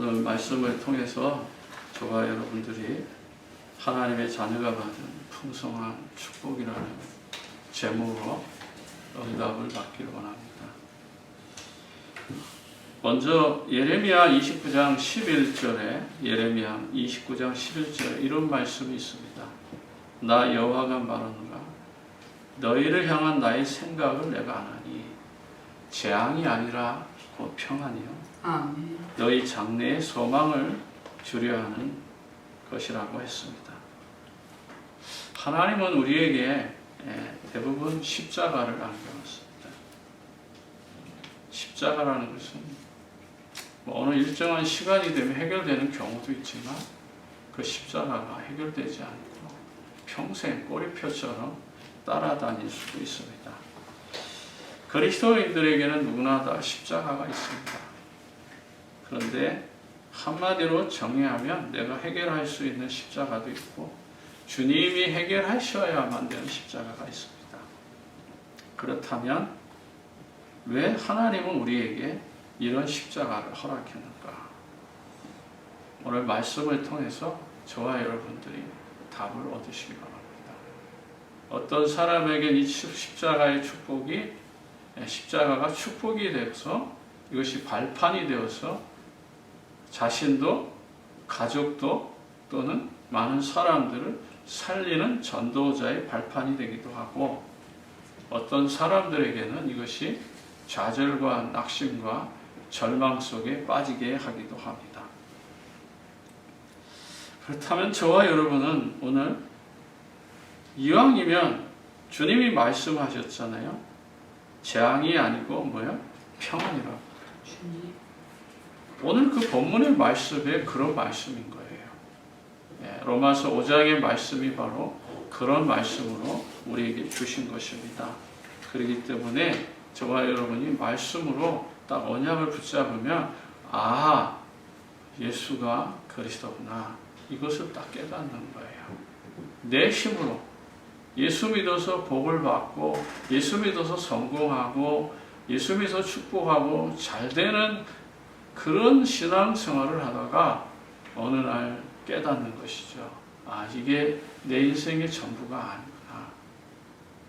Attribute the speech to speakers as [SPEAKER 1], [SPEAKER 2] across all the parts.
[SPEAKER 1] 오늘 말씀을 통해서 저와 여러분들이 하나님의 자녀가 받은 풍성한 축복이라는 제목으로 응답을 받기를 원합니다. 먼저 예레미야 29장 11절에 예레미야 29장 11절에 이런 말씀이 있습니다. 나 여호와가 말하노라 너희를 향한 나의 생각을 내가 아나니 재앙이 아니라 곧 평안이요
[SPEAKER 2] 아멘.
[SPEAKER 1] 너희 장래의 소망을 주려 하는 것이라고 했습니다. 하나님은 우리에게 대부분 십자가를 안겨놨습니다. 십자가라는 것은 어느 일정한 시간이 되면 해결되는 경우도 있지만 그 십자가가 해결되지 않고 평생 꼬리표처럼 따라다닐 수도 있습니다. 그리스도인들에게는 누구나 다 십자가가 있습니다. 그런데 한마디로 정의하면 내가 해결할 수 있는 십자가도 있고 주님이 해결하셔야만 되는 십자가가 있습니다. 그렇다면 왜 하나님은 우리에게 이런 십자가를 허락했는가? 오늘 말씀을 통해서 저와 여러분들이 답을 얻으시기 바랍니다. 어떤 사람에게 이 십자가의 축복이 십자가가 축복이 되어서 이것이 발판이 되어서 자신도 가족도 또는 많은 사람들을 살리는 전도자의 발판이 되기도 하고 어떤 사람들에게는 이것이 좌절과 낙심과 절망 속에 빠지게 하기도 합니다. 그렇다면 저와 여러분은 오늘 이왕이면 주님이 말씀하셨잖아요. 재앙이 아니고 뭐야? 평안이라고.
[SPEAKER 2] 주님.
[SPEAKER 1] 오늘 그 본문의 말씀에 그런 말씀인 거예요. 로마서 5장의 말씀이 바로 그런 말씀으로 우리에게 주신 것입니다. 그렇기 때문에 저와 여러분이 말씀으로 딱 언약을 붙잡으면 아, 예수가 그리스도구나. 이것을 딱 깨닫는 거예요. 내 힘으로 예수 믿어서 복을 받고 예수 믿어서 성공하고 예수 믿어서 축복하고 잘 되는 그런 신앙생활을 하다가 어느 날 깨닫는 것이죠. 아, 이게 내 인생의 전부가 아니구나.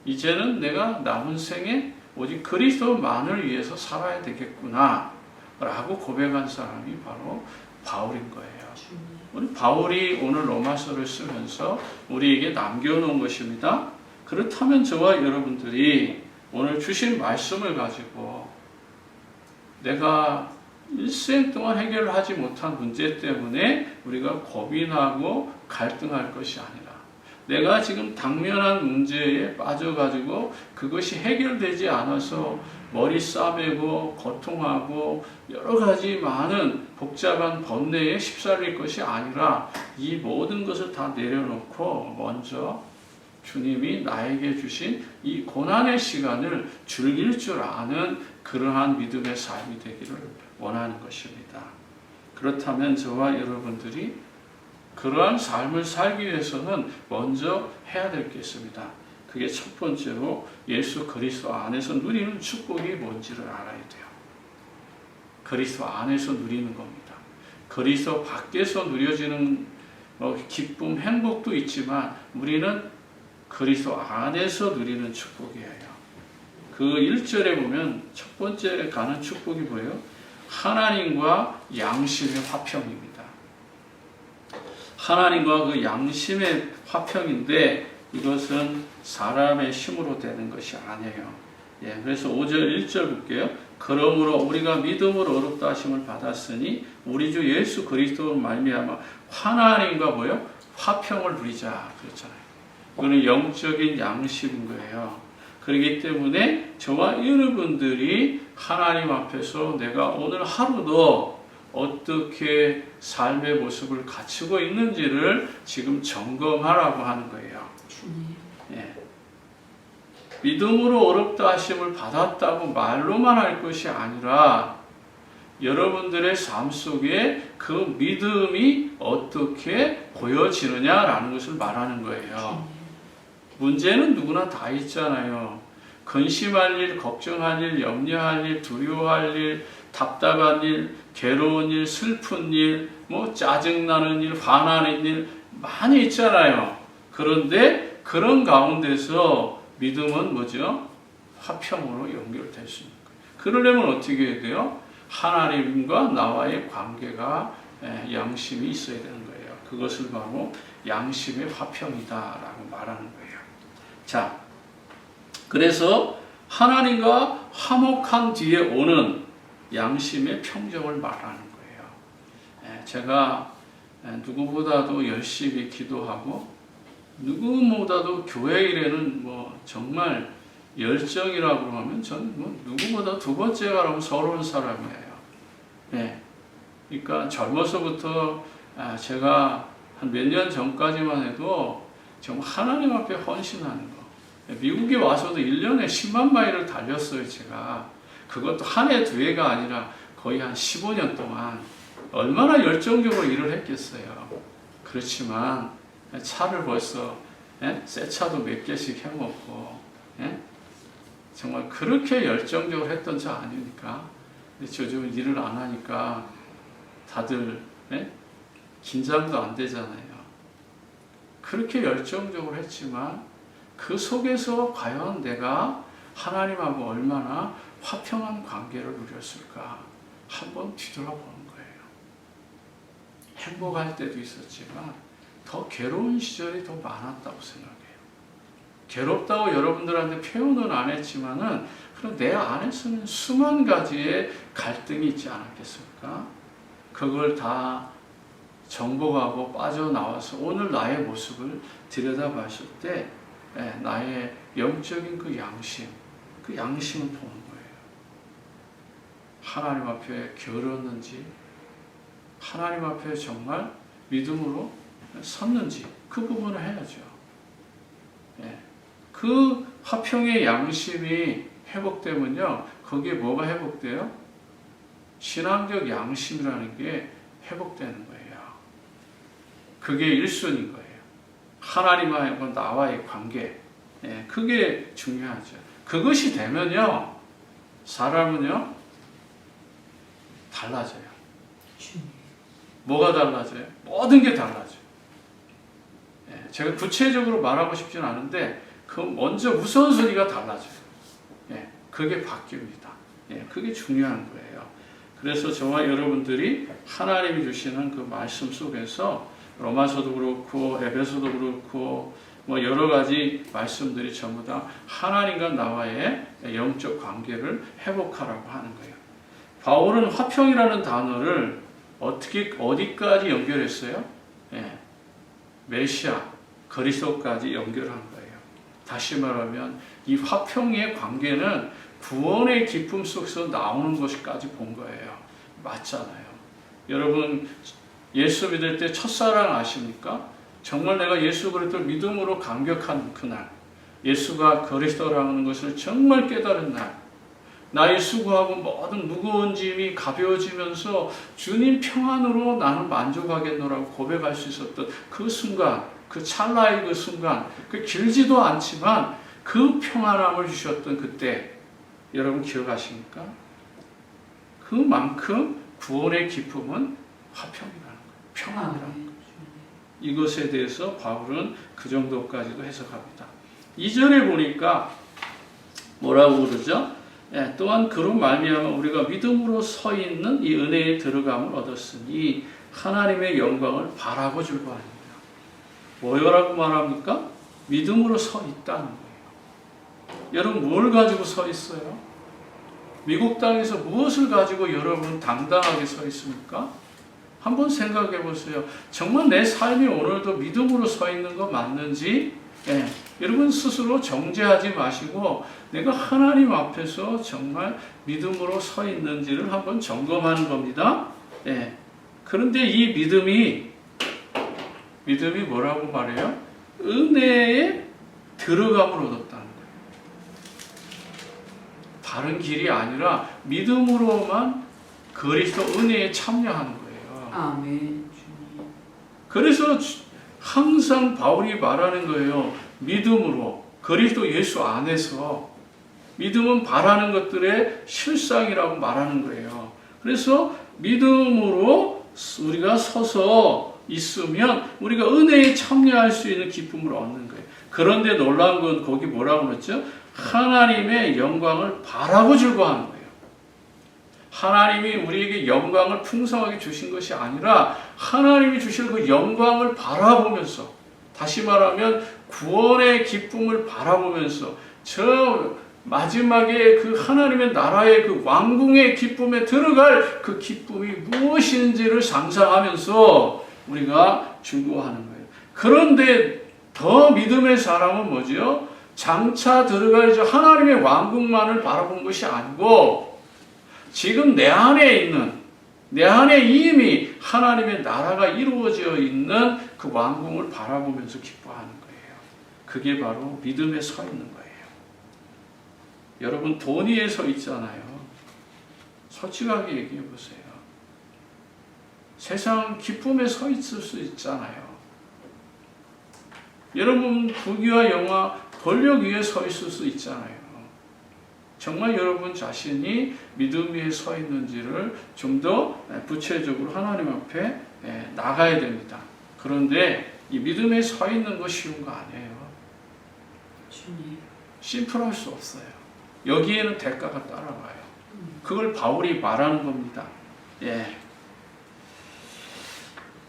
[SPEAKER 1] 이제는 내가 남은 생에 오직 그리스도만을 위해서 살아야 되겠구나 라고 고백한 사람이 바로 바울인 거예요. 우리 바울이 오늘 로마서를 쓰면서 우리에게 남겨놓은 것입니다. 그렇다면 저와 여러분들이 오늘 주신 말씀을 가지고 내가 일생 동안 해결하지 못한 문제 때문에 우리가 고민하고 갈등할 것이 아니라 내가 지금 당면한 문제에 빠져가지고 그것이 해결되지 않아서 머리 싸매고 고통하고 여러 가지 많은 복잡한 번뇌에 휩쓸릴 것이 아니라 이 모든 것을 다 내려놓고 먼저 주님이 나에게 주신 이 고난의 시간을 즐길 줄 아는 그러한 믿음의 삶이 되기를 원하는 것입니다. 그렇다면 저와 여러분들이 그러한 삶을 살기 위해서는 먼저 해야 될 게 있습니다. 그게 첫 번째로 예수 그리스도 안에서 누리는 축복이 뭔지를 알아야 돼요. 그리스도 안에서 누리는 겁니다. 그리스도 밖에서 누려지는 기쁨, 행복도 있지만 우리는 그리스도 안에서 누리는 축복이에요. 그 1절에 보면 첫 번째 가는 축복이 뭐예요? 하나님과 양심의 화평입니다. 하나님과 그 양심의 화평인데 이것은 사람의 힘으로 되는 것이 아니에요. 그래서 5절 1절 볼게요. 그러므로 우리가 믿음으로 의롭다 하심을 받았으니 우리 주 예수 그리스도로 말미암아 하나님과 뭐요? 화평을 누리자 그랬잖아요. 이거는 영적인 양심인 거예요. 그렇기 때문에 저와 여러분들이 하나님 앞에서 내가 오늘 하루도 어떻게 삶의 모습을 갖추고 있는지를 지금 점검하라고 하는 거예요. 믿음으로 어렵다 하심을 받았다고 말로만 할 것이 아니라 여러분들의 삶 속에 그 믿음이 어떻게 보여지느냐라는 것을 말하는 거예요. 문제는 누구나 다 있잖아요. 근심할 일, 걱정할 일, 염려할 일, 두려워할 일, 답답한 일, 괴로운 일, 슬픈 일, 뭐 짜증나는 일, 화나는 일 많이 있잖아요. 그런데 그런 가운데서 믿음은 뭐죠? 화평으로 연결될 수 있는 거예요. 그러려면 어떻게 해야 돼요? 하나님과 나와의 관계가 양심이 있어야 되는 거예요. 그것을 바로 양심의 화평이다라고 말하는 거예요. 자, 그래서 하나님과 화목한 뒤에 오는 양심의 평정을 말하는 거예요. 제가 누구보다도 열심히 기도하고 누구보다도 교회 일에는 뭐 정말 열정이라고 하면 저는 뭐 누구보다 두 번째가라고 서러운 사람이에요. 그러니까 젊어서부터 제가 한 몇 년 전까지만 해도 정말 하나님 앞에 헌신하는 거. 미국에 와서도 1년에 10만 마일을 달렸어요, 제가. 그것도 한 해, 두 해가 아니라 거의 한 15년 동안 얼마나 열정적으로 일을 했겠어요. 그렇지만 차를 벌써 새 차도 몇 개씩 해먹고 정말 그렇게 열정적으로 했던 차 아닙니까? 근데 요즘 일을 안 하니까 다들 긴장도 안 되잖아요. 그렇게 열정적으로 했지만 그 속에서 과연 내가 하나님하고 얼마나 화평한 관계를 누렸을까 한번 뒤돌아보는 거예요. 행복할 때도 있었지만 더 괴로운 시절이 더 많았다고 생각해요. 괴롭다고 여러분들한테 표현은 안 했지만은 그럼 내 안에서는 수만 가지의 갈등이 있지 않았겠습니까? 그걸 다 정복하고 빠져나와서 오늘 나의 모습을 들여다봤을 때 나의 영적인 그 양심을 보는 거예요. 하나님 앞에 게을렀는지, 하나님 앞에 정말 믿음으로 섰는지 그 부분을 해야죠. 그 화평의 양심이 회복되면요, 거기에 뭐가 회복돼요? 신앙적 양심이라는 게 회복되는 거예요. 그게 1순위인 거예요. 하나님하고 나와의 관계. 그게 중요하죠. 그것이 되면요, 사람은요, 달라져요. 뭐가 달라져요? 모든 게 달라져요. 제가 구체적으로 말하고 싶지는 않은데, 그 먼저 우선순위가 달라져요. 그게 바뀝니다. 그게 중요한 거예요. 그래서 저와 여러분들이 하나님이 주시는 그 말씀 속에서 로마서도 그렇고 에베소도 그렇고 뭐 여러 가지 말씀들이 전부 다 하나님과 나와의 영적 관계를 회복하라고 하는 거예요. 바울은 화평이라는 단어를 어디까지 연결했어요? 메시아, 그리스도까지 연결한 거예요. 다시 말하면 이 화평의 관계는 구원의 기쁨 속에서 나오는 것까지 본 거예요. 맞잖아요. 여러분 예수 믿을 때 첫사랑 아십니까? 정말 내가 예수 그리스도를 믿음으로 감격한 그날, 예수가 그리스도라는 것을 정말 깨달은 날, 나의 수고하고 모든 무거운 짐이 가벼워지면서 주님 평안으로 나는 만족하겠노라고 고백할 수 있었던 그 순간, 그 찰나의 그 순간, 그 길지도 않지만 그 평안함을 주셨던 그때, 여러분 기억하십니까? 그만큼 구원의 기쁨은 화평이라는 거예요. 평안이라는 거예요. 이것에 대해서 바울은 그 정도까지도 해석합니다. 2절에 보니까 뭐라고 그러죠? 또한 그로 말미암아 우리가 믿음으로 서 있는 이 은혜에 들어감을 얻었으니 하나님의 영광을 바라고 줄 거 아닙니다. 뭐라고 말합니까? 믿음으로 서 있다는 거예요. 여러분 뭘 가지고 서 있어요? 미국 땅에서 무엇을 가지고 여러분 당당하게 서 있습니까? 한번 생각해 보세요. 정말 내 삶이 오늘도 믿음으로 서 있는 거 맞는지 여러분 스스로 정죄하지 마시고 내가 하나님 앞에서 정말 믿음으로 서 있는지를 한번 점검하는 겁니다. 그런데 이 믿음이 뭐라고 말해요? 은혜에 들어감을 얻었다는 거예요. 다른 길이 아니라 믿음으로만 그리스도 은혜에 참여하는 거예요.
[SPEAKER 2] 아멘.
[SPEAKER 1] 그래서 항상 바울이 말하는 거예요. 믿음으로 그리스도 예수 안에서 믿음은 바라는 것들의 실상이라고 말하는 거예요. 그래서 믿음으로 우리가 서서 있으면 우리가 은혜에 참여할 수 있는 기쁨을 얻는 거예요. 그런데 놀라운 건 거기 뭐라고 그랬죠? 하나님의 영광을 바라고 즐거워하는 거예요. 하나님이 우리에게 영광을 풍성하게 주신 것이 아니라 하나님이 주실 그 영광을 바라보면서, 다시 말하면 구원의 기쁨을 바라보면서 저 마지막에 그 하나님의 나라의 그 왕궁의 기쁨에 들어갈 그 기쁨이 무엇인지를 상상하면서 우리가 즐거워하는 거예요. 그런데 더 믿음의 사람은 뭐지요? 장차 들어갈 저 하나님의 왕국만을 바라본 것이 아니고 지금 내 안에 있는, 내 안에 이미 하나님의 나라가 이루어져 있는 그 왕궁을 바라보면서 기뻐하는 거예요. 그게 바로 믿음에 서 있는 거예요. 여러분, 돈 위에 서 있잖아요. 솔직하게 얘기해 보세요. 세상 기쁨에 서 있을 수 있잖아요. 여러분, 부귀와 영화, 권력 위에 서 있을 수 있잖아요. 정말 여러분 자신이 믿음 위에 서 있는지를 좀 더 구체적으로 하나님 앞에 나가야 됩니다. 그런데 이 믿음에 서 있는 거 쉬운 거 아니에요. 심플할 수 없어요. 여기에는 대가가 따라와요. 그걸 바울이 말하는 겁니다. 예.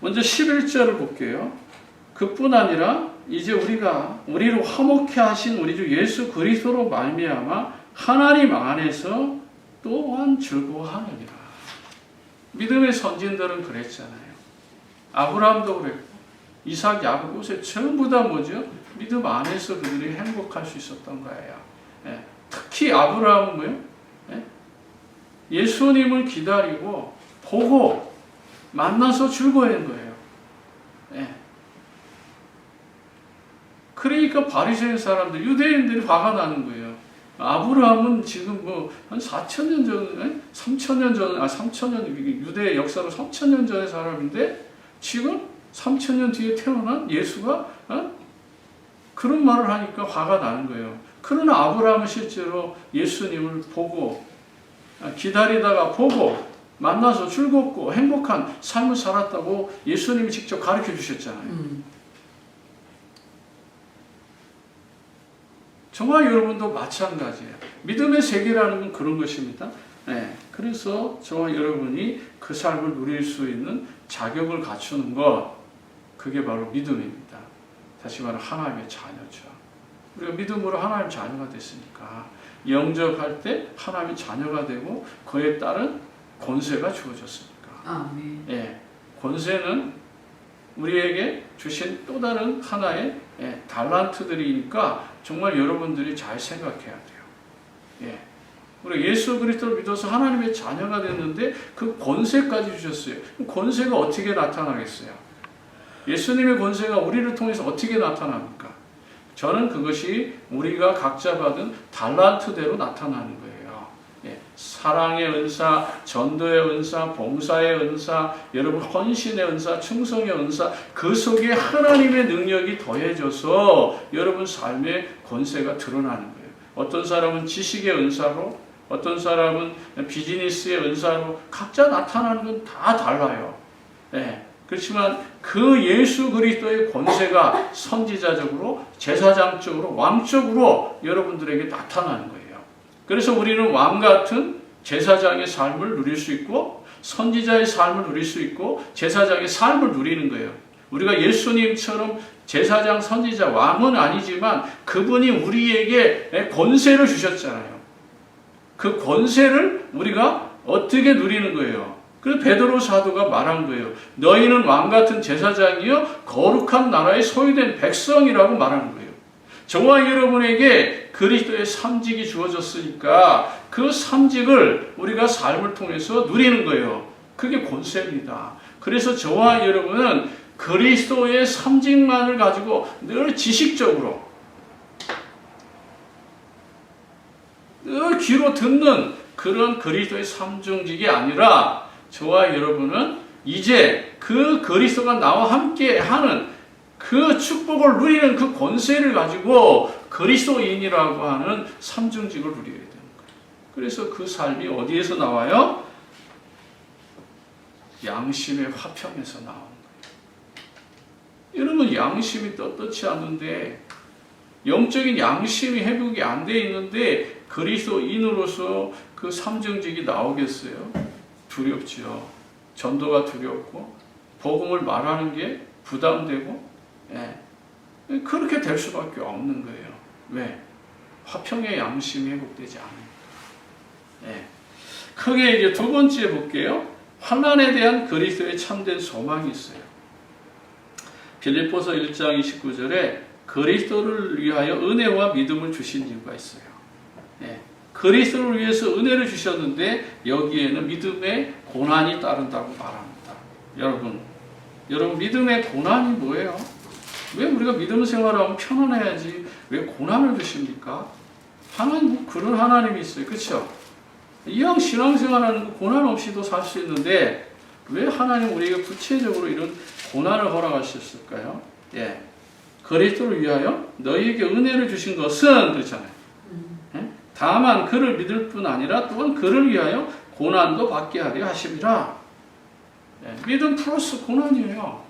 [SPEAKER 1] 먼저 11절을 볼게요. 그뿐 아니라 이제 우리를 화목케 하신 우리 주 예수 그리스도로 말미암아 하나님 안에서 또한 즐거워하느니라. 믿음의 선진들은 그랬잖아요. 아브라함도 그랬고 이삭, 야곱, 요셉 전부 다 뭐죠? 믿음 안에서 그들이 행복할 수 있었던 거예요. 예. 특히 아브라함은 뭐예요? 예? 예수님을 기다리고 보고 만나서 즐거워한 거예요. 예. 그러니까 바리새인 사람들, 유대인들이 화가 나는 거예요. 아브라함은 지금 한 4,000년 전, 3,000년 전, 3,000년, 유대 역사로 3,000년 전의 사람인데 지금 3,000년 뒤에 태어난 예수가 그런 말을 하니까 화가 나는 거예요. 그러나 아브라함은 실제로 예수님을 보고 기다리다가 보고 만나서 즐겁고 행복한 삶을 살았다고 예수님이 직접 가르쳐 주셨잖아요. 저와 여러분도 마찬가지예요. 믿음의 세계라는 건 그런 것입니다. 네, 그래서 저와 여러분이 그 삶을 누릴 수 있는 자격을 갖추는 것, 그게 바로 믿음입니다. 다시 말하면 하나님의 자녀죠. 우리가 믿음으로 하나님 자녀가 됐으니까 영접할 때 하나님의 자녀가 되고 그에 따른 권세가 주어졌으니까. 아멘. 예, 권세는 우리에게 주신 또 다른 하나의 달란트들이니까 정말 여러분들이 잘 생각해야 돼요. 예, 우리 예수 그리스도를 믿어서 하나님의 자녀가 됐는데 그 권세까지 주셨어요. 권세가 어떻게 나타나겠어요? 예수님의 권세가 우리를 통해서 어떻게 나타납니까? 저는 그것이 우리가 각자 받은 달란트대로 나타나는 거예요. 예, 사랑의 은사, 전도의 은사, 봉사의 은사, 여러분 헌신의 은사, 충성의 은사, 그 속에 하나님의 능력이 더해져서 여러분 삶의 권세가 드러나는 거예요. 어떤 사람은 지식의 은사로, 어떤 사람은 비즈니스의 은사로 각자 나타나는 건 다 달라요. 예, 그렇지만 그 예수 그리스도의 권세가 선지자적으로, 제사장적으로, 왕적으로 여러분들에게 나타나는 거예요. 그래서 우리는 왕 같은 제사장의 삶을 누릴 수 있고 선지자의 삶을 누릴 수 있고 제사장의 삶을 누리는 거예요. 우리가 예수님처럼 제사장, 선지자, 왕은 아니지만 그분이 우리에게 권세를 주셨잖아요. 그 권세를 우리가 어떻게 누리는 거예요? 그래서 베드로 사도가 말한 거예요. 너희는 왕 같은 제사장이요 거룩한 나라의 소유된 백성이라고 말하는 거예요. 저와 여러분에게 그리스도의 삼직이 주어졌으니까 그 삼직을 우리가 삶을 통해서 누리는 거예요. 그게 권세입니다. 그래서 저와 여러분은 그리스도의 삼직만을 가지고 늘 지식적으로 늘 귀로 듣는 그런 그리스도의 삼중직이 아니라 저와 여러분은 이제 그 그리스도가 나와 함께 하는 그 축복을 누리는 그 권세를 가지고 그리스도인이라고 하는 삼중직을 누려야 되는 거예요. 그래서 그 삶이 어디에서 나와요? 양심의 화평에서 나온 거예요. 여러분 양심이 떳떳지 않은데 영적인 양심이 회복이 안 돼 있는데 그리스도인으로서 그 삼정직이 나오겠어요? 두렵죠. 전도가 두렵고 복음을 말하는 게 부담되고 그렇게 될 수밖에 없는 거예요. 왜? 화평의 양심이 회복되지 않으니까. 크게 이제 두 번째 볼게요. 환난에 대한 그리스도의 참된 소망이 있어요. 빌립보서 1장 29절에 그리스도를 위하여 은혜와 믿음을 주신 이유가 있어요. 그리스도를 위해서 은혜를 주셨는데 여기에는 믿음의 고난이 따른다고 말합니다. 여러분 믿음의 고난이 뭐예요? 왜 우리가 믿음 생활하면 편안해야지 왜 고난을 주십니까? 하나님 그런 하나님이 있어요. 그렇죠? 이왕 신앙생활하는 거 고난 없이도 살 수 있는데 왜 하나님 우리에게 구체적으로 이런 고난을 허락하셨을까요? 그리스도를 위하여 너희에게 은혜를 주신 것은 그렇잖아요. 다만 그를 믿을 뿐 아니라 또한 그를 위하여 고난도 받게 하려 하심이라. 믿음 플러스 고난이에요.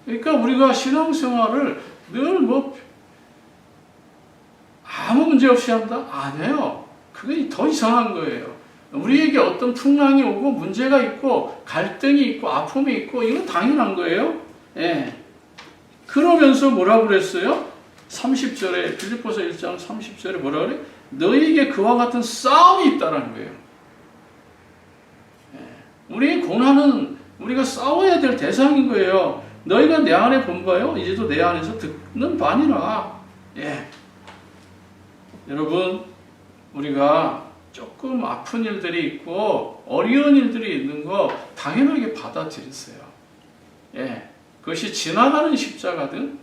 [SPEAKER 1] 그러니까 우리가 신앙생활을 늘 아무 문제 없이 한다? 아니에요. 그게 더 이상한 거예요. 우리에게 어떤 풍랑이 오고 문제가 있고 갈등이 있고 아픔이 있고 이건 당연한 거예요. 그러면서 뭐라고 그랬어요? 30절에 빌립보서 1장 30절에 뭐라 그래? 너희에게 그와 같은 싸움이 있다라는 거예요. 우리의 고난은 우리가 싸워야 될 대상인 거예요. 너희가 내 안에 본 바요 이제도 내 안에서 듣는 바니라. 여러분 우리가 조금 아픈 일들이 있고 어려운 일들이 있는 거 당연하게 받아들였어요. 그것이 지나가는 십자가든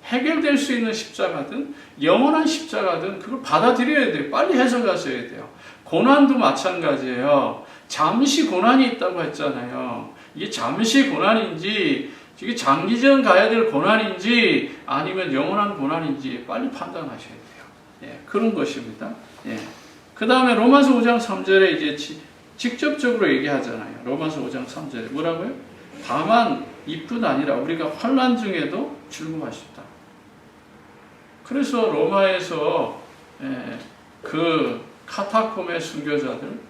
[SPEAKER 1] 해결될 수 있는 십자가든 영원한 십자가든 그걸 받아들여야 돼요. 빨리 해석하셔야 돼요. 고난도 마찬가지예요. 잠시 고난이 있다고 했잖아요. 이게 잠시 고난인지 이게 장기전 가야 될 고난인지 아니면 영원한 고난인지 빨리 판단하셔야 돼요. 그런 것입니다. 그 다음에 로마서 5장 3절에 이제 직접적으로 얘기하잖아요. 로마서 5장 3절에 뭐라고요? 다만 이뿐 아니라 우리가 환난 중에도 즐거워하셨다. 그래서 로마에서 그 카타콤의 순교자들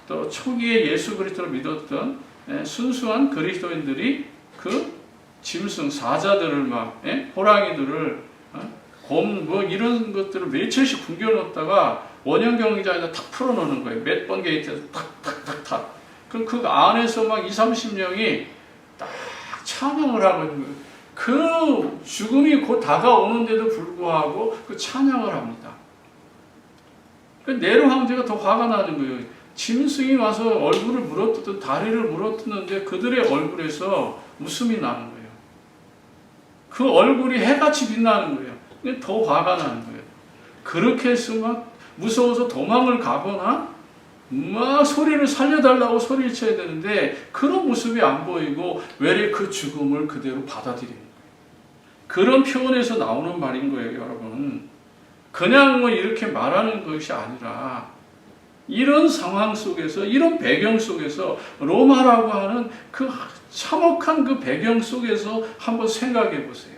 [SPEAKER 1] 또 초기에 예수 그리스도를 믿었던 순수한 그리스도인들이 그 짐승 사자들을 막 호랑이들을 곰 뭐 이런 것들을 며칠씩 굶겨놓다가 원형 경기장에다 탁 풀어놓는 거예요. 몇 번 게이트에서 탁탁탁탁. 그럼 그 안에서 막 20-30명이 딱 찬양을 하고 있는 거예요. 그 죽음이 곧 다가오는데도 불구하고 그 찬양을 합니다. 그 네로 황제가 더 화가 나는 거예요. 짐승이 와서 얼굴을 물어뜯든 다리를 물어뜯는데 그들의 얼굴에서 웃음이 나는 거예요. 그 얼굴이 해같이 빛나는 거예요. 더 화가 나는 거예요. 그렇게 해서 막 무서워서 도망을 가거나 막 소리를 살려달라고 소리를 쳐야 되는데 그런 모습이 안 보이고 외래 그 죽음을 그대로 받아들이는 거예요. 그런 표현에서 나오는 말인 거예요, 여러분. 그냥 뭐 이렇게 말하는 것이 아니라 이런 상황 속에서 이런 배경 속에서 로마라고 하는 그 참혹한 그 배경 속에서 한번 생각해 보세요.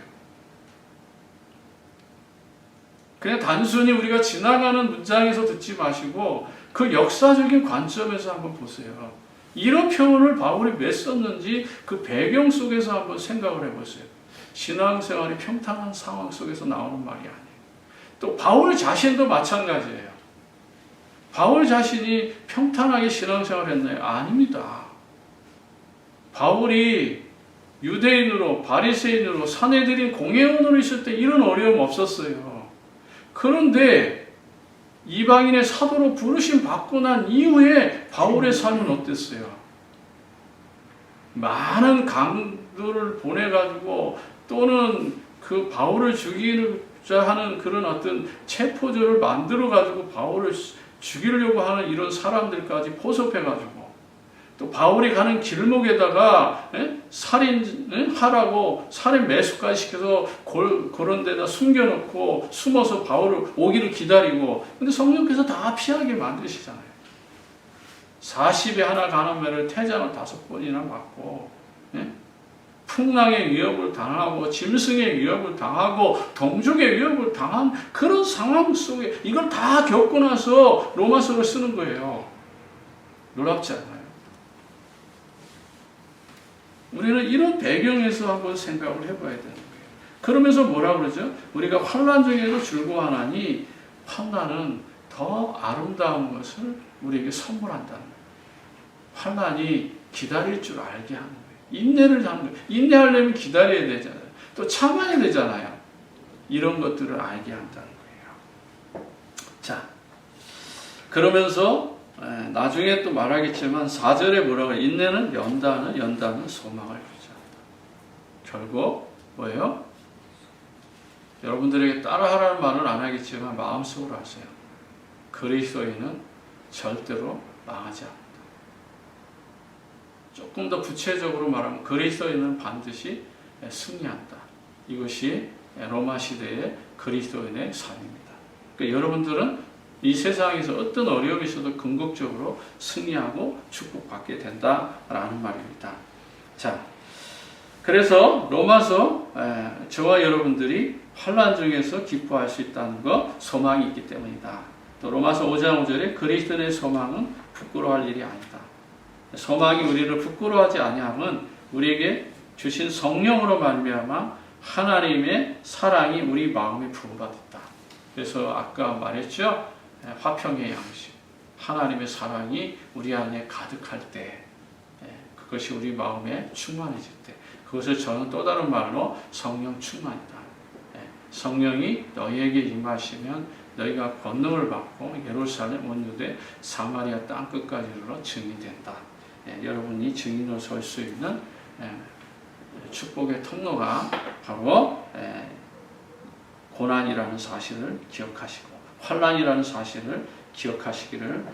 [SPEAKER 1] 그냥 단순히 우리가 지나가는 문장에서 듣지 마시고 그 역사적인 관점에서 한번 보세요. 이런 표현을 바울이 왜 썼는지 그 배경 속에서 한번 생각을 해보세요. 신앙생활이 평탄한 상황 속에서 나오는 말이 아니에요. 또 바울 자신도 마찬가지예요. 바울 자신이 평탄하게 신앙생활을 했나요? 아닙니다. 바울이 유대인으로 바리새인으로 사내들인 공회원으로 있을 때 이런 어려움 없었어요. 그런데 이방인의 사도로 부르심 받고 난 이후에 바울의 삶은 어땠어요? 많은 강도를 보내가지고 또는 그 바울을 죽이자 하는 그런 어떤 체포조를 만들어가지고 바울을 죽이려고 하는 이런 사람들까지 포섭해가지고 또 바울이 가는 길목에다가 살인하라고 살인 매수까지 시켜서 그런 데다 숨겨놓고 숨어서 바울을 오기를 기다리고 근데 성령께서 다 피하게 만드시잖아요. 40에 하나 가는 매를 태장을 5번이나 맞고, 예? 풍랑의 위협을 당하고 짐승의 위협을 당하고 동족의 위협을 당한 그런 상황 속에 이걸 다 겪고 나서 로마서를 쓰는 거예요. 놀랍지 않아요? 우리는 이런 배경에서 한번 생각을 해봐야 되는 거예요. 그러면서 뭐라 그러죠? 우리가 환난 중에도 즐거워하나니 환난은 더 아름다운 것을 우리에게 선물한다는 거예요. 환난이 기다릴 줄 알게 하는 거예요. 인내를 하는 거예요. 인내하려면 기다려야 되잖아요. 또 참아야 되잖아요. 이런 것들을 알게 한다는 거예요. 자, 그러면서 나중에 또 말하겠지만 4절에 뭐라고 해요? 인내는 연단은 소망을 유지한다. 결국 뭐예요? 여러분들에게 따라하라는 말은 안 하겠지만 마음속으로 하세요. 그리스도인은 절대로 망하지 않는다. 조금 더 구체적으로 말하면 그리스도인은 반드시 승리한다. 이것이 로마 시대의 그리스도인의 삶입니다. 그러니까 여러분들은 이 세상에서 어떤 어려움이 있어도 궁극적으로 승리하고 축복받게 된다라는 말입니다. 자, 그래서 로마서 저와 여러분들이 환난 중에서 기뻐할 수 있다는 것, 소망이 있기 때문이다. 또 로마서 5장 5절에 그리스도인의 소망은 부끄러워할 일이 아니다. 소망이 우리를 부끄러워하지 아니함은 우리에게 주신 성령으로 말미암아 하나님의 사랑이 우리 마음에 부음받았다. 그래서 아까 말했죠. 화평의 양식. 하나님의 사랑이 우리 안에 가득할 때, 그것이 우리 마음에 충만해질 때, 그것을 저는 또 다른 말로 성령 충만이다. 성령이 너희에게 임하시면 너희가 권능을 받고 예루살렘 온 유대 사마리아 땅 끝까지 이르러 증인이 된다. 여러분이 증인으로 설 수 있는 축복의 통로가 바로 고난이라는 사실을 기억하시고 환난이라는 사실을 기억하시기를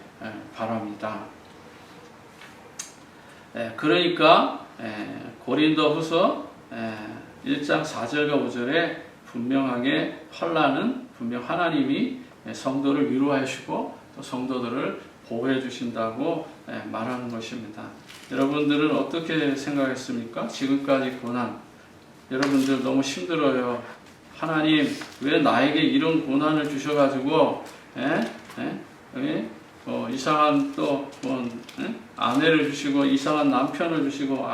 [SPEAKER 1] 바랍니다. 그러니까 고린도후서 1장 4절과 5절에 분명하게 환난은 분명 하나님이 성도를 위로해 주시고 또 성도들을 보호해 주신다고 말하는 것입니다. 여러분들은 어떻게 생각했습니까? 지금까지 고난, 여러분들 너무 힘들어요. 하나님 왜 나에게 이런 고난을 주셔가지고 이상한 또 아내를 주시고 이상한 남편을 주시고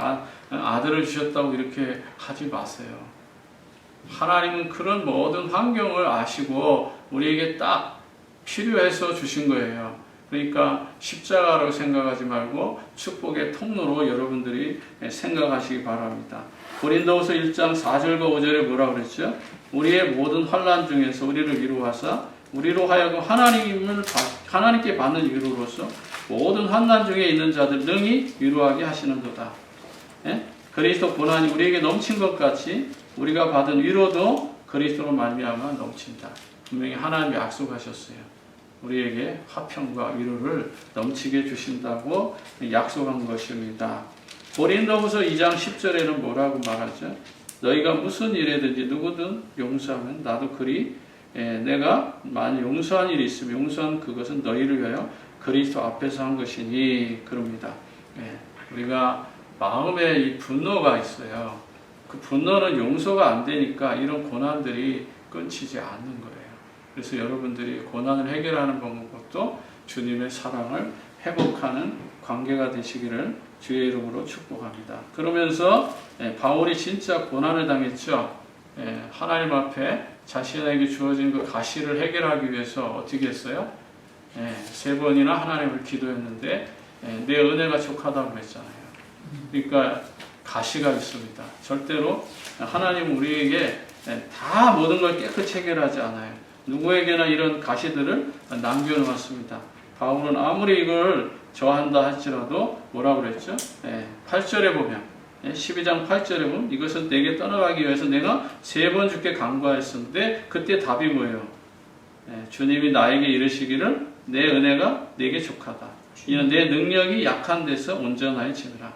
[SPEAKER 1] 아들을 주셨다고 이렇게 하지 마세요. 하나님은 그런 모든 환경을 아시고 우리에게 딱 필요해서 주신 거예요. 그러니까 십자가라고 생각하지 말고 축복의 통로로 여러분들이 생각하시기 바랍니다. 고린도후서 1장 4절과 5절에 뭐라고 그랬죠? 우리의 모든 환난 중에서 우리를 위로하사 우리로 하여금 하나님께 받는 위로로서 모든 환난 중에 있는 자들 능히 위로하게 하시는도다. 그리스도 고난이 우리에게 넘친 것 같이 우리가 받은 위로도 그리스도로 말미암아 넘친다. 분명히 하나님이 약속하셨어요. 우리에게 화평과 위로를 넘치게 주신다고 약속한 것입니다. 고린도후서 2장 10절에는 뭐라고 말하죠? 너희가 무슨 일에든지 누구든 용서하면 나도 그리 내가 만일 용서한 일이 있으면 용서한 그것은 너희를 위하여 그리스도 앞에서 한 것이니 그럽니다. 우리가 마음에 이 분노가 있어요. 그 분노는 용서가 안 되니까 이런 고난들이 끊치지 않는 거예요. 그래서 여러분들이 고난을 해결하는 방법도 주님의 사랑을 회복하는 관계가 되시기를 주의 이름으로 축복합니다. 그러면서 바울이 진짜 고난을 당했죠. 하나님 앞에 자신에게 주어진 그 가시를 해결하기 위해서 어떻게 했어요? 3번이나 하나님을 기도했는데 내 은혜가 족하다고 했잖아요. 그러니까 가시가 있습니다. 절대로 하나님은 우리에게 다 모든 걸 깨끗이 해결하지 않아요. 누구에게나 이런 가시들을 남겨놓았습니다. 바울은 아무리 이걸 저한다 할지라도 뭐라고 그랬죠? 8절에 보면 12장 8절에 보면 이것은 내게 떠나가기 위해서 내가 3번 주께 간구하였었는데 그때 답이 뭐예요? 주님이 나에게 이르시기를 내 은혜가 내게 족하다. 이는 내 능력이 약한 데서 온전하여지느라.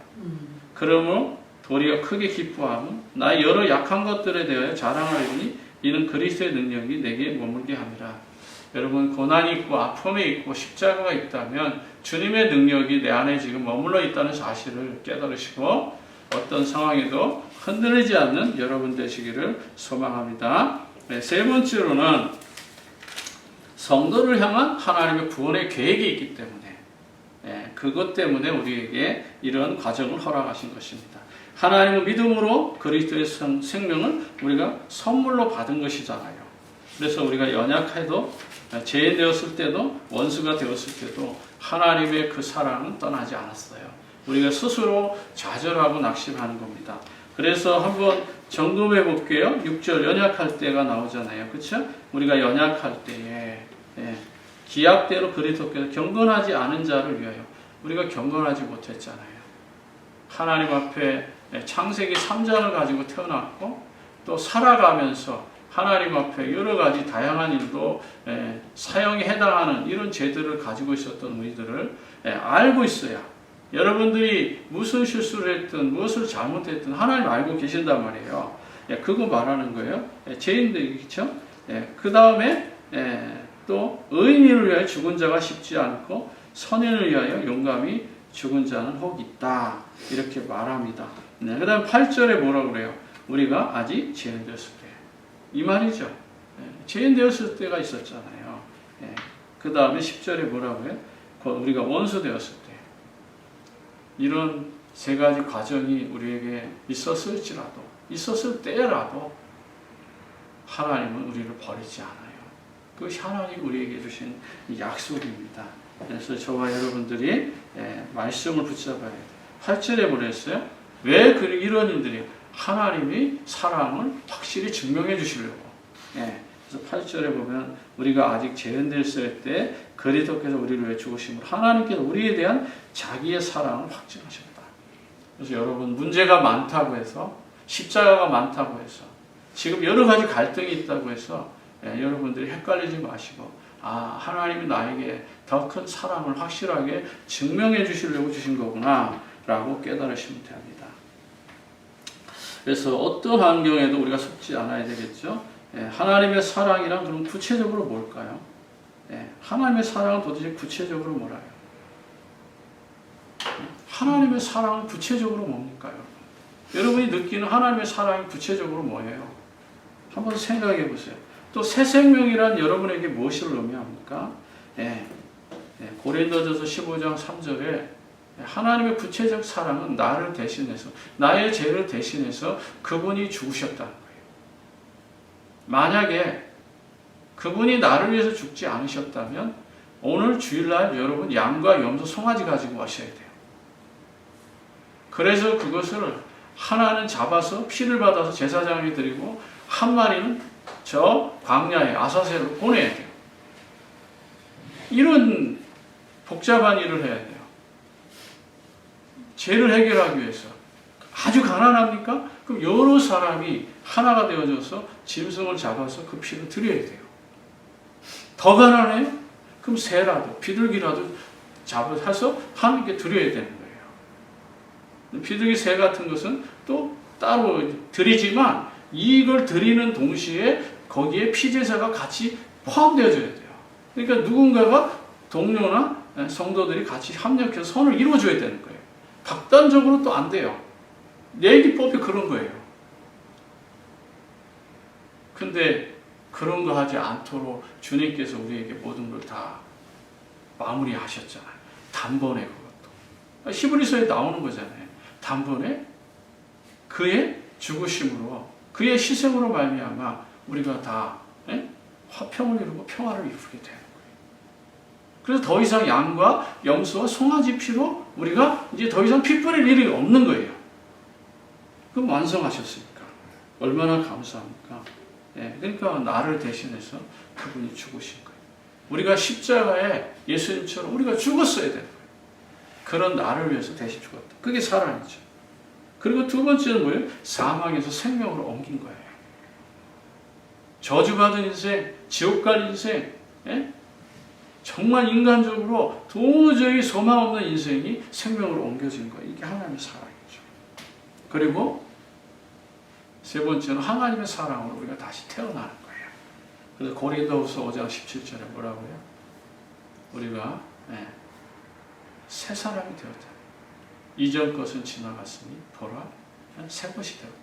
[SPEAKER 1] 그러므로 도리어 크게 기뻐하면 나의 여러 약한 것들에 대하여 자랑하리니 이는 그리스도의 능력이 내게 머물게 함이라. 여러분 고난이 있고 아픔이 있고 십자가가 있다면 주님의 능력이 내 안에 지금 머물러 있다는 사실을 깨달으시고 어떤 상황에도 흔들리지 않는 여러분 되시기를 소망합니다. 네, 세 번째로는 성도를 향한 하나님의 구원의 계획이 있기 때문에 그것 때문에 우리에게 이런 과정을 허락하신 것입니다. 하나님은 믿음으로 그리스도의 생명을 우리가 선물로 받은 것이잖아요. 그래서 우리가 연약해도 죄인되었을 때도 원수가 되었을 때도 하나님의 그 사랑은 떠나지 않았어요. 우리가 스스로 좌절하고 낙심하는 겁니다. 그래서 한번 점검해 볼게요. 6절 연약할 때가 나오잖아요. 그렇죠? 우리가 연약할 때에 기약대로 그리스도께서 경건하지 않은 자를 위하여 우리가 경건하지 못했잖아요. 하나님 앞에 창세기 3장을 가지고 태어났고 또 살아가면서 하나님 앞에 여러 가지 다양한 일도 사형에 해당하는 이런 죄들을 가지고 있었던 우리들을 알고 있어야 여러분들이 무슨 실수를 했든 무엇을 잘못했든 하나님 알고 계신단 말이에요. 그거 말하는 거예요. 죄인들이 그렇죠? 그 다음에 또 의인을 위하여 죽은 자가 쉽지 않고 선인을 위하여 용감히 죽은 자는 혹 있다. 이렇게 말합니다. 그 다음 8절에 뭐라고 그래요? 우리가 아직 죄인 되었을 때. 이 말이죠. 죄인 되었을 때가 있었잖아요. 그 다음에 10절에 뭐라고 해요? 우리가 원수 되었을 때. 이런 세 가지 과정이 우리에게 있었을 때라도 하나님은 우리를 버리지 않아요. 그것이 하나님 우리에게 주신 약속입니다. 그래서 저와 여러분들이 말씀을 붙잡아야 돼요. 8절에 뭐랬어요? 왜 이런 일들이 하나님이 사랑을 확실히 증명해 주시려고. 그래서 8절에 보면 우리가 아직 죄인되었을 때 그리스도께서 우리를 위해 죽으심으로 하나님께서 우리에 대한 자기의 사랑을 확증하셨다. 그래서 여러분 문제가 많다고 해서 십자가가 많다고 해서 지금 여러 가지 갈등이 있다고 해서 여러분들이 헷갈리지 마시고 하나님이 나에게 더 큰 사랑을 확실하게 증명해 주시려고 주신 거구나 라고 깨달으시면 됩니다. 그래서 어떤 환경에도 우리가 속지 않아야 되겠죠. 하나님의 사랑이란 그럼 구체적으로 뭘까요? 하나님의 사랑은 도대체 구체적으로 뭐라요? 하나님의 사랑은 구체적으로 뭡니까? 여러분이 느끼는 하나님의 사랑이 구체적으로 뭐예요? 한번 생각해 보세요. 또 새 생명이란 여러분에게 무엇을 의미합니까? 고린도전서 15장 3절에 하나님의 구체적 사랑은 나를 대신해서 나의 죄를 대신해서 그분이 죽으셨다는 거예요. 만약에 그분이 나를 위해서 죽지 않으셨다면 오늘 주일날 여러분 양과 염소 송아지 가지고 와셔야 돼요. 그래서 그것을 하나는 잡아서 피를 받아서 제사장에게 드리고 한 마리는 저 광야에 아사셀로 보내야 돼요. 이런 복잡한 일을 해야 돼요. 죄를 해결하기 위해서. 아주 가난합니까? 그럼 여러 사람이 하나가 되어져서 짐승을 잡아서 그 피를 드려야 돼요. 더 가난해요? 그럼 새라도 비둘기라도 잡아서 하나님께 드려야 되는 거예요. 비둘기 새 같은 것은 또 따로 드리지만 이걸 드리는 동시에 거기에 피제사가 같이 포함되어져야 돼요. 그러니까 누군가가 동료나 성도들이 같이 협력해서 선을 이루어줘야 되는 거예요. 극단적으로 또 안 돼요. 예기법이 그런 거예요. 근데 그런 거 하지 않도록 주님께서 우리에게 모든 걸 다 마무리하셨잖아요. 단번에 그것도. 히브리서에 나오는 거잖아요. 단번에 그의 죽으심으로 그의 희생으로 말미암아 우리가 다 화평을 이루고 평화를 이루게 되는 거예요. 그래서 더 이상 양과 염소와 송아지 피로 우리가 이제 더 이상 피 뿌릴 일이 없는 거예요. 그럼 완성하셨으니까 얼마나 감사합니까? 그러니까 나를 대신해서 그분이 죽으신 거예요. 우리가 십자가에 예수님처럼 우리가 죽었어야 되는 거예요. 그런 나를 위해서 대신 죽었다. 그게 사랑이죠. 그리고 두 번째는 뭐예요? 사망에서 생명으로 옮긴 거예요. 저주받은 인생, 지옥 갈 인생, 정말 인간적으로 도저히 소망 없는 인생이 생명으로 옮겨진 거예요. 이게 하나님의 사랑이죠. 그리고 세 번째는 하나님의 사랑으로 우리가 다시 태어나는 거예요. 그래서 고린도후서 5장 17절에 뭐라고요? 우리가 새 사람이 되었다. 이전 것은 지나갔으니 보라 새 것이 되었다.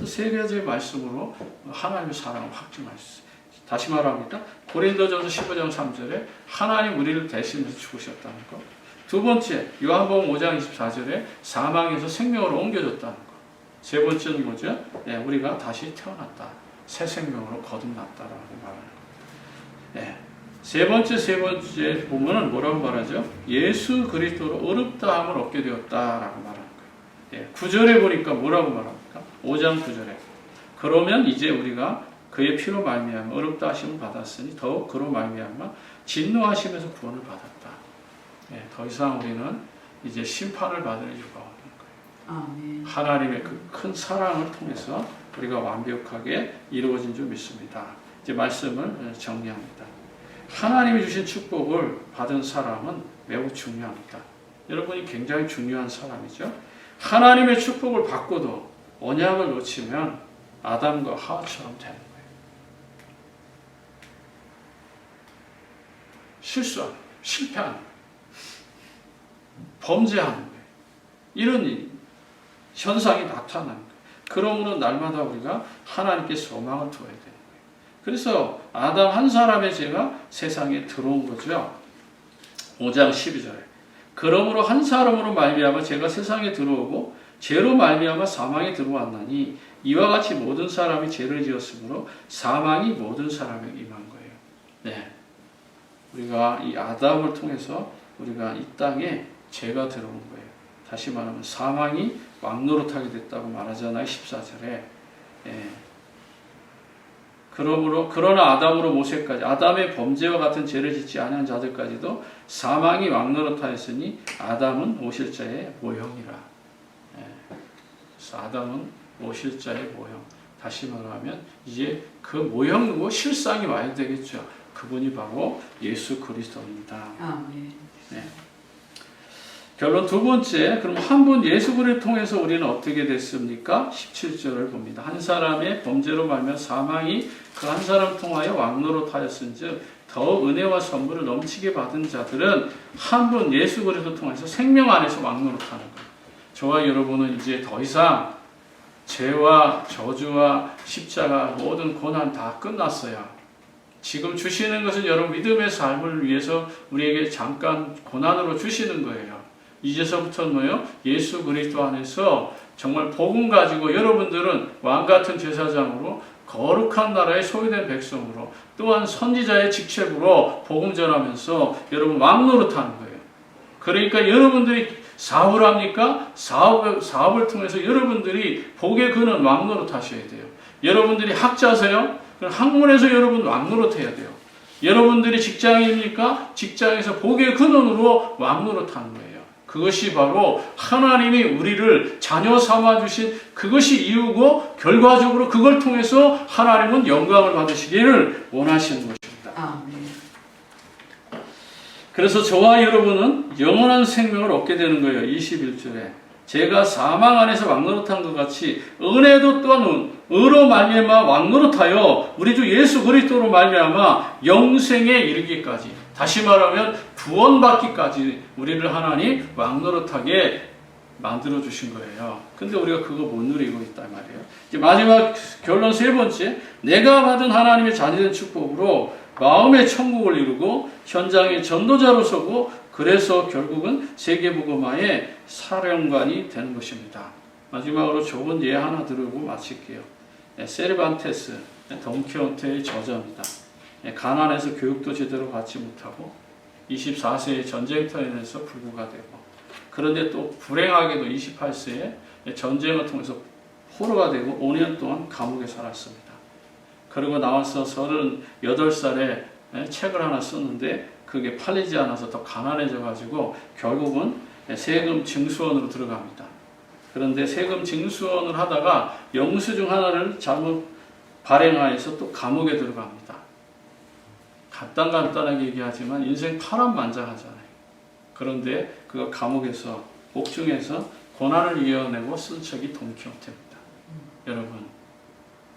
[SPEAKER 1] 세 가지의 말씀으로 하나님의 사랑을 확증할 수 있어요. 다시 말합니다. 고린도전서 15장 3절에 하나님 우리를 대신해서 죽으셨다는 것. 두 번째, 요한복음 5장 24절에 사망에서 생명으로 옮겨졌다는 것. 세 번째는 뭐죠? 우리가 다시 태어났다. 새 생명으로 거듭났다라고 말하는 것. 세 번째 보면은 뭐라고 말하죠? 예수 그리스도로 의롭다함을 얻게 되었다라고 말하는 거예요. 9절에 보니까 뭐라고 말합니까? 5장 9절에. 그러면 이제 우리가 그의 피로 말미암아 의롭다 하심을 받았으니 더욱 그로 말미암아 진노하심에서 구원을 받았다. 더 이상 우리는 이제 심판을 받을 이유가 없는 거예요. 하나님의 그 큰 사랑을 통해서 우리가 완벽하게 이루어진 줄 믿습니다. 이제 말씀을 정리합니다. 하나님이 주신 축복을 받은 사람은 매우 중요합니다. 여러분이 굉장히 중요한 사람이죠. 하나님의 축복을 받고도 언약을 놓치면 아담과 하와처럼 되는 거예요. 실수하는 거예요. 실패하는 거예요. 범죄하는 거예요. 이런 현상이 나타나는 거예요. 그러므로 날마다 우리가 하나님께 소망을 두어야 되는 거예요. 그래서 아담 한 사람의 죄가 세상에 들어온 거죠. 5장 12절에 그러므로 한 사람으로 말미암아 죄가 세상에 들어오고 죄로 말미암아 사망에 들어왔나니 이와 같이 모든 사람이 죄를 지었으므로 사망이 모든 사람에게 임한 거예요. 우리가 이 아담을 통해서 우리가 이 땅에 죄가 들어온 거예요. 다시 말하면 사망이 왕노릇하게 됐다고 말하잖아요. 14절에. 그러나 아담으로 모세까지 아담의 범죄와 같은 죄를 짓지 않은 자들까지도 사망이 왕노릇하였으니 아담은 오실 자의 모형이라. 그래서 아담은 오실 자의 모형. 다시 말하면 이제 그 모형, 실상이 와야 되겠죠. 그분이 바로 예수 그리스도입니다. 결론 두 번째, 그럼 한 분 예수 그리스도를 통해서 우리는 어떻게 됐습니까? 17절을 봅니다. 한 사람의 범죄로 말미암아 사망이 그 한 사람 통하여 왕노릇하였은즉 더 은혜와 선물을 넘치게 받은 자들은 한 분 예수 그리스도를 통해서 생명 안에서 왕노릇하는 거예요. 저와 여러분은 이제 더 이상 죄와 저주와 십자가 모든 고난 다 끝났어요. 지금 주시는 것은 여러분 믿음의 삶을 위해서 우리에게 잠깐 고난으로 주시는 거예요. 이제서부터는 뭐요? 예수 그리스도 안에서 정말 복음 가지고 여러분들은 왕같은 제사장으로 거룩한 나라의 소유된 백성으로 또한 선지자의 직책으로 복음 전하면서 여러분 왕노릇하는 거예요. 그러니까 여러분들이 사업을 합니까? 사업을 통해서 여러분들이 복의 근원 왕노릇 하셔야 돼요. 여러분들이 학자세요? 그럼 학문에서 여러분 왕노릇 해야 돼요. 여러분들이 직장입니까? 직장에서 복의 근원으로 왕노릇 하는 거예요. 그것이 바로 하나님이 우리를 자녀 삼아주신 그것이 이유고 결과적으로 그걸 통해서 하나님은 영광을 받으시기를 원하시는 것입니다. 그래서 저와 여러분은 영원한 생명을 얻게 되는 거예요. 21절에 제가 사망 안에서 왕노릇한 것 같이 은혜도 또한 의로 말미암아 왕노릇하여 우리 주 예수 그리스도로 말미암아 영생에 이르기까지, 다시 말하면 구원받기까지 우리를 하나님 왕노릇하게 만들어 주신 거예요. 근데 우리가 그거 못 누리고 있단 말이에요. 이제 마지막 결론 세 번째, 내가 받은 하나님의 자녀된 축복으로 마음의 천국을 이루고 현장의 전도자로 서고 그래서 결국은 세계복음화의 사령관이 되는 것입니다. 마지막으로 좋은 예 하나 들고 마칠게요. 세르반테스, 돈키호테의 저자입니다. 가난해서 교육도 제대로 받지 못하고 24세에 전쟁터에 내서 불구가 되고, 그런데 또 불행하게도 28세에 전쟁을 통해서 포로가 되고 5년 동안 감옥에 살았습니다. 그리고 나와서 38살에 책을 하나 썼는데 그게 팔리지 않아서 더 가난해져 가지고 결국은 세금 징수원으로 들어갑니다. 그런데 세금 징수원을 하다가 영수증 하나를 잘못 발행하여서 또 감옥에 들어갑니다. 간단하게 얘기하지만 인생 파란만장하잖아요. 그런데 그가 감옥에서 옥중에서 고난을 이겨내고 쓴 책이 돈키호테입니다. 여러분,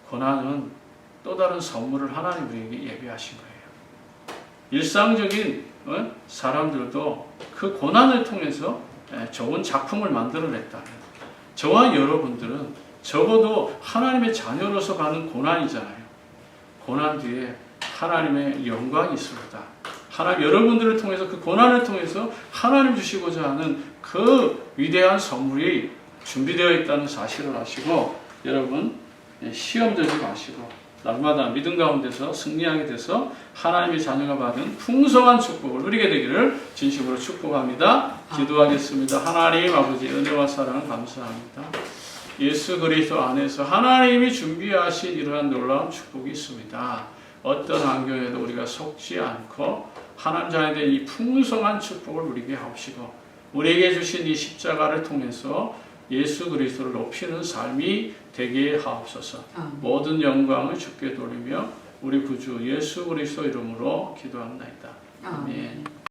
[SPEAKER 1] 고난은 또 다른 선물을 하나님 우리에게 예비하신 거예요. 일상적인 사람들도 그 고난을 통해서 좋은 작품을 만들어냈다면 저와 여러분들은 적어도 하나님의 자녀로서 가는 고난이잖아요. 고난 뒤에 하나님의 영광이 있습니다. 하나님 여러분들을 통해서 그 고난을 통해서 하나님 주시고자 하는 그 위대한 선물이 준비되어 있다는 사실을 아시고 여러분 시험 들지 마시고 날마다 믿음 가운데서 승리하게 돼서 하나님의 자녀가 받은 풍성한 축복을 누리게 되기를 진심으로 축복합니다. 기도하겠습니다. 하나님 아버지 은혜와 사랑 감사합니다. 예수 그리스도 안에서 하나님이 준비하신 이러한 놀라운 축복이 있습니다. 어떤 환경에도 우리가 속지 않고 하나님 자녀에 대한 이 풍성한 축복을 누리게 하옵시고 우리에게 주신 이 십자가를 통해서 예수 그리스도를 높이는 삶이 되게 하옵소서. 모든 영광을 주께 돌리며 우리 구주 예수 그리스도 이름으로 기도합니다. 아멘.